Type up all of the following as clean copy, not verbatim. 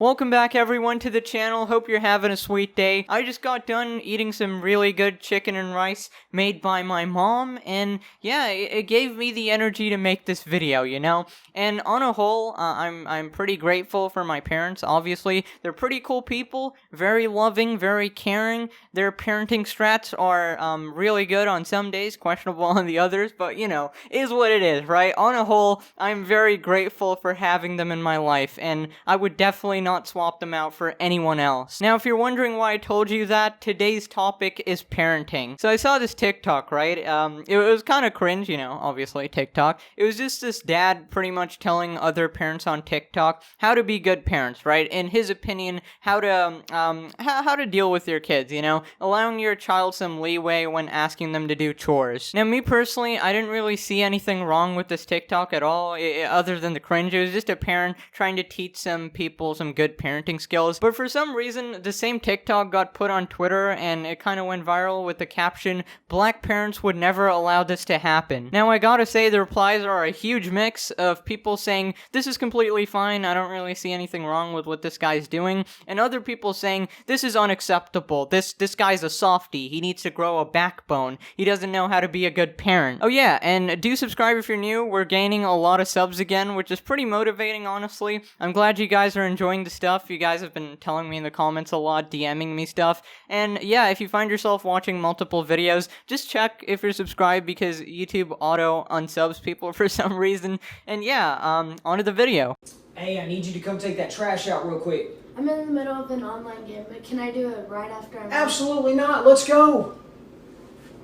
Welcome back everyone to the channel, hope you're having a sweet day. I just got done eating some really good chicken and rice made by my mom, and yeah, it gave me the energy to make this video, you know? And on a whole, I'm pretty grateful for my parents, obviously. They're pretty cool people, very loving, very caring. Their parenting strats are really good on some days, questionable on the others, but you know, is what it is, right? On a whole, I'm very grateful for having them in my life, and I would definitely not swap them out for anyone else. Now, if you're wondering why I told you that, today's topic is parenting. So I saw this TikTok, right? It was kind of cringe, you know, obviously, TikTok. It was just this dad pretty much telling other parents on TikTok how to be good parents, right? In his opinion, how to deal with your kids, you know? Allowing your child some leeway when asking them to do chores. Now, me personally, I didn't really see anything wrong with this TikTok at all, other than the cringe. It was just a parent trying to teach some people some good parenting skills, but for some reason, the same TikTok got put on Twitter, and it kind of went viral with the caption, "Black parents would never allow this to happen." Now, I gotta say, the replies are a huge mix of people saying, "This is completely fine, I don't really see anything wrong with what this guy's doing," and other people saying, "This is unacceptable, this guy's a softie, he needs to grow a backbone, he doesn't know how to be a good parent." Oh yeah, and do subscribe if you're new, we're gaining a lot of subs again, which is pretty motivating, honestly. I'm glad you guys are enjoying the stuff. You guys have been telling me in the comments a lot, DMing me stuff, and yeah, if you find yourself watching multiple videos, just check if you're subscribed, because YouTube auto unsubs people for some reason. And yeah, on to the video. Hey, I need you to come take that trash out real quick. I'm in the middle of an online game, but can I do it right after I'm Absolutely not. Let's go.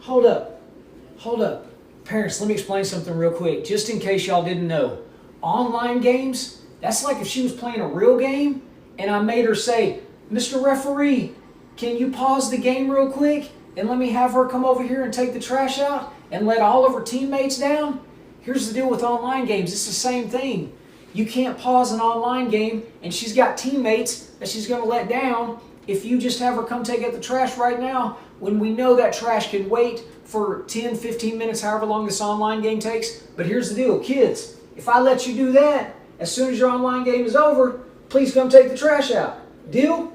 Hold up. Hold up. Parents, let me explain something real quick, just in case y'all didn't know. Online games, that's like if she was playing a real game, and I made her say, "Mr. Referee, can you pause the game real quick and let me have her come over here and take the trash out and let all of her teammates down?" Here's the deal with online games. It's the same thing. You can't pause an online game, and she's got teammates that she's going to let down if you just have her come take out the trash right now, when we know that trash can wait for 10, 15 minutes, however long this online game takes. But here's the deal, kids. If I let you do that, as soon as your online game is over, please come take the trash out. Deal?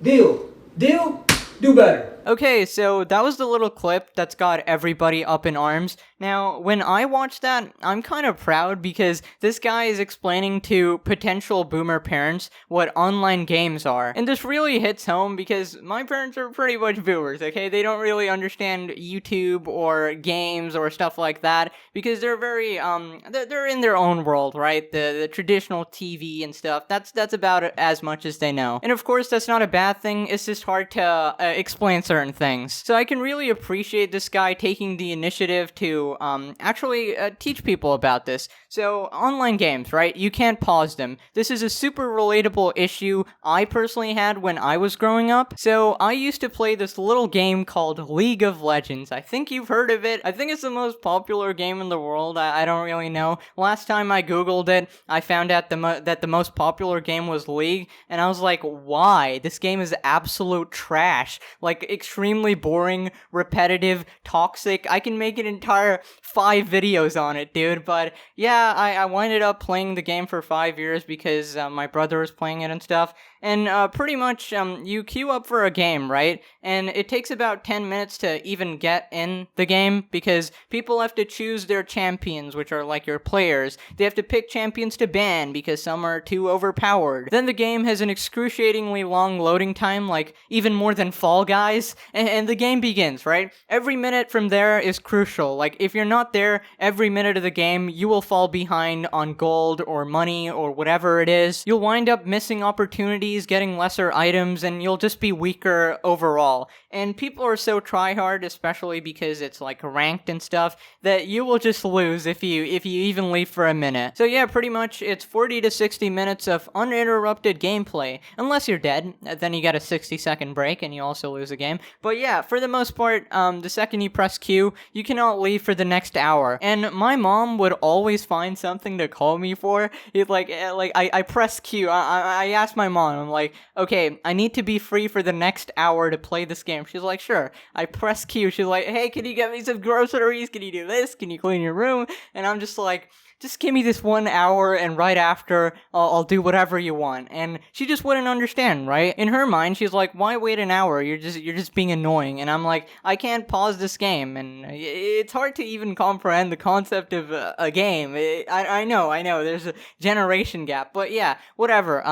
Deal. Deal? Do better. Okay, so that was the little clip that's got everybody up in arms. Now, when I watched that, I'm kind of proud, because this guy is explaining to potential boomer parents what online games are. And this really hits home, because my parents are pretty much boomers, okay? They don't really understand YouTube or games or stuff like that, because they're very, they're in their own world, right? The traditional TV and stuff, that's about as much as they know. And of course, that's not a bad thing, it's just hard to explain certain things. So I can really appreciate this guy taking the initiative to actually teach people about this. So online games, right? You can't pause them. This is a super relatable issue I personally had when I was growing up. So I used to play this little game called League of Legends. I think you've heard of it. I think it's the most popular game in the world. I don't really know. Last time I googled it, I found out that the most popular game was League, and I was like, why? This game is absolute trash. Like, extremely boring, repetitive, toxic. I can make an entire 5 videos on it, dude. But yeah, I winded up playing the game for 5 years because my brother was playing it and stuff. And pretty much, you queue up for a game, right? And it takes about 10 minutes to even get in the game, because people have to choose their champions, which are like your players. They have to pick champions to ban, because some are too overpowered. Then the game has an excruciatingly long loading time, like even more than Fall Guys, and the game begins, right? Every minute from there is crucial. Like, if you're not there every minute of the game, you will fall behind on gold or money or whatever it is. You'll wind up missing opportunities, getting lesser items, and you'll just be weaker overall. And people are so tryhard, especially because it's like ranked and stuff, that you will just lose if you even leave for a minute. So yeah, pretty much it's 40 to 60 minutes of uninterrupted gameplay. Unless you're dead, then you get a 60-second break and you also lose the game. But yeah, for the most part, the second you press Q, you cannot leave for the next hour. And my mom would always find something to call me for. I press Q. I asked my mom, I'm like, okay, I need to be free for the next hour to play this game. She's like, sure. I press Q. She's like, hey, can you get me some groceries? Can you do this? Can you clean your room? And I'm just like, just give me this 1 hour, and right after, I'll do whatever you want. And she just wouldn't understand, right? In her mind, she's like, why wait an hour? You're just being annoying. And I'm like, I can't pause this game. And it's hard to even comprehend the concept of a game. I know, there's a generation gap. But yeah, whatever.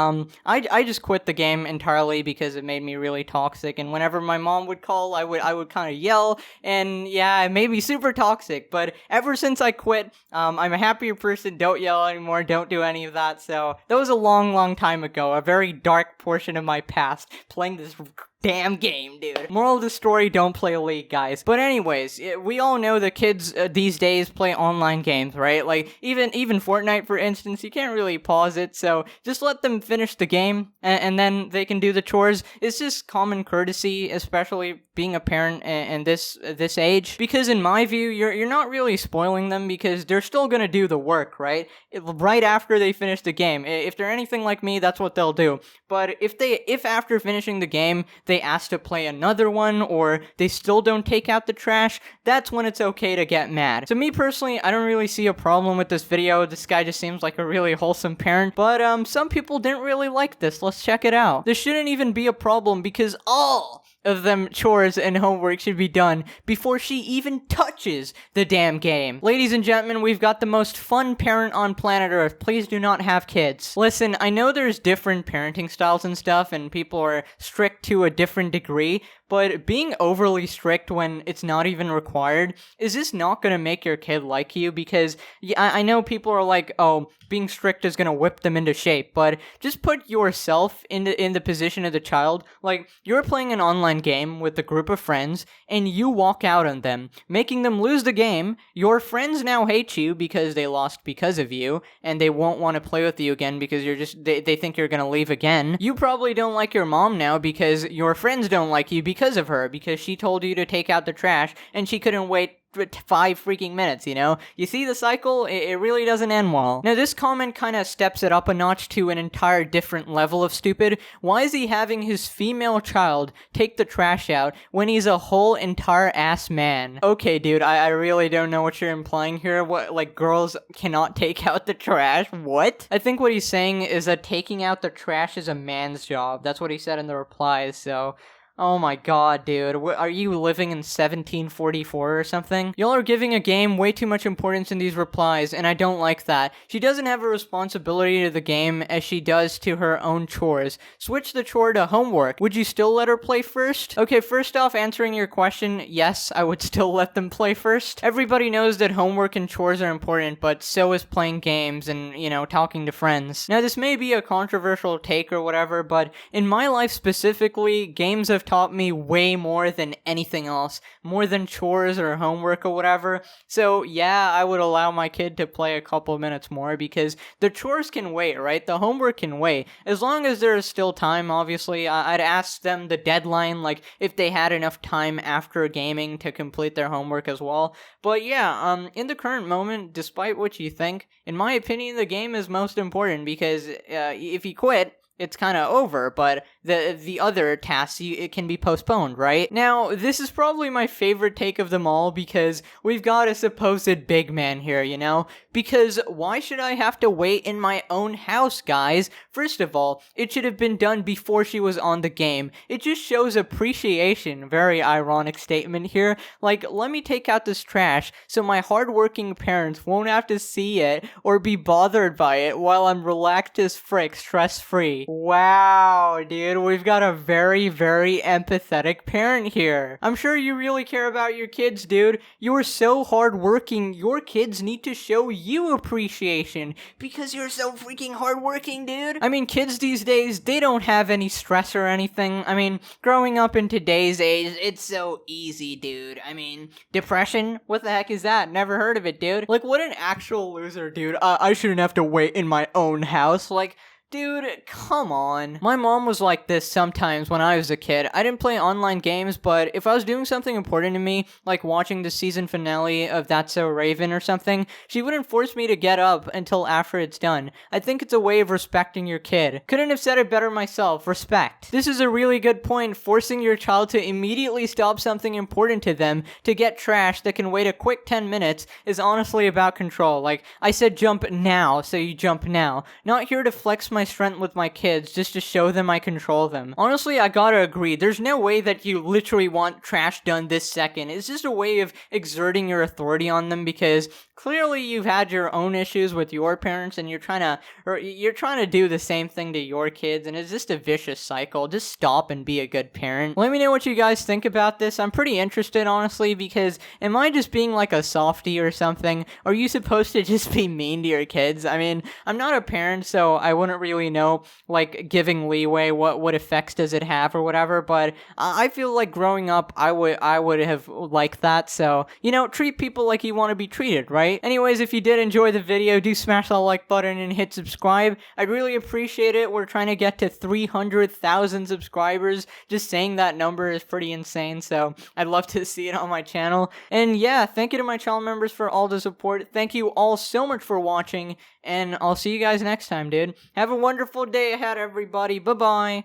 I just quit the game entirely because it made me really toxic. And whenever my mom would call, I would kind of yell. And yeah, it made me super toxic. But ever since I quit, I'm a happier person. Don't yell anymore. Don't do any of that. So that was a long time ago. A very dark portion of my past playing this damn game, dude. Moral of the story, don't play League, guys. But anyways, we all know the kids these days play online games, right? Like, even Fortnite, for instance, you can't really pause it, so just let them finish the game, and then they can do the chores. It's just common courtesy, especially being a parent in this age, because in my view, you're not really spoiling them, because they're still gonna do the work, right? Right after they finish the game. If they're anything like me, that's what they'll do. But if after finishing the game, they ask to play another one, or they still don't take out the trash, that's when it's okay to get mad. So me personally, I don't really see a problem with this video. This guy just seems like a really wholesome parent, but some people didn't really like this. Let's check it out. This shouldn't even be a problem because all of them chores and homework should be done before she even touches the damn game. Ladies and gentlemen, we've got the most fun parent on planet Earth. Please do not have kids. Listen, I know there's different parenting styles and stuff, and people are strict to a different degree, but being overly strict when it's not even required is just not gonna make your kid like you, because I know people are like, oh, being strict is gonna whip them into shape, but just put yourself in the position of the child. Like, you're playing an online game with a group of friends, and you walk out on them, making them lose the game. Your friends now hate you because they lost because of you, and they won't want to play with you again because they think you're gonna leave again. You probably don't like your mom now because your friends don't like you because of her, because she told you to take out the trash, and she couldn't wait 5 freaking minutes, you know? You see the cycle? It really doesn't end well. Now, this comment kind of steps it up a notch to an entire different level of stupid. Why is he having his female child take the trash out when he's a whole entire ass man? Okay, dude, I really don't know what you're implying here. What, like, girls cannot take out the trash? What? I think what he's saying is that taking out the trash is a man's job. That's what he said in the replies, so... Oh my god, dude. Are you living in 1744 or something? Y'all are giving a game way too much importance in these replies, and I don't like that. She doesn't have a responsibility to the game as she does to her own chores. Switch the chore to homework. Would you still let her play first? Okay, first off, answering your question, yes, I would still let them play first. Everybody knows that homework and chores are important, but so is playing games and, you know, talking to friends. Now, this may be a controversial take or whatever, but in my life specifically, games have taught me way more than anything else, more than chores or homework or whatever. So yeah, I would allow my kid to play a couple minutes more, because the chores can wait, right? The homework can wait. As long as there is still time, obviously. I'd ask them the deadline, like if they had enough time after gaming to complete their homework as well. But yeah, in the current moment, despite what you think, in my opinion, the game is most important, because if you quit, it's kind of over, but the other tasks, it can be postponed, right? Now, this is probably my favorite take of them all, because we've got a supposed big man here, you know? Because why should I have to wait in my own house, guys? First of all, it should have been done before she was on the game. It just shows appreciation. Very ironic statement here. Like, let me take out this trash so my hardworking parents won't have to see it or be bothered by it while I'm relaxed as frick, stress-free. Wow, dude, we've got a very, very empathetic parent here. I'm sure you really care about your kids, dude. You are so hardworking. Your kids need to show you appreciation because you're so freaking hardworking, dude. I mean, kids these days, they don't have any stress or anything. I mean, growing up in today's age, it's so easy, dude. I mean, depression? What the heck is that? Never heard of it, dude. Like, what an actual loser, dude. I shouldn't have to wait in my own house. Like, Dude, come on. My mom was like this sometimes when I was a kid. I didn't play online games, but if I was doing something important to me, like watching the season finale of That's So Raven or something, she wouldn't force me to get up until after it's done. I think it's a way of respecting your kid. Couldn't have said it better myself. Respect. This is a really good point. Forcing your child to immediately stop something important to them to get trash that can wait a quick 10 minutes is honestly about control. Like, I said jump now, so you jump now. Not here to flex my strength with my kids just to show them I control them. Honestly, I gotta agree, there's no way that you literally want trash done this second. It's just a way of exerting your authority on them because clearly you've had your own issues with your parents and you're trying to do the same thing to your kids, and it's just a vicious cycle. Just stop and be a good parent. Let me know what you guys think about this. I'm pretty interested, honestly, because am I just being like a softie or something? Are you supposed to just be mean to your kids? I mean, I'm not a parent, so I wouldn't really know, like, giving leeway, what effects does it have or whatever, but I feel like growing up, I would have liked that, so, you know, treat people like you want to be treated, right? Anyways, if you did enjoy the video, do smash that like button and hit subscribe. I'd really appreciate it. We're trying to get to 300,000 subscribers. Just saying that number is pretty insane, so I'd love to see it on my channel. And yeah, thank you to my channel members for all the support. Thank you all so much for watching, and I'll see you guys next time, dude. Have a wonderful day ahead, everybody. Bye-bye.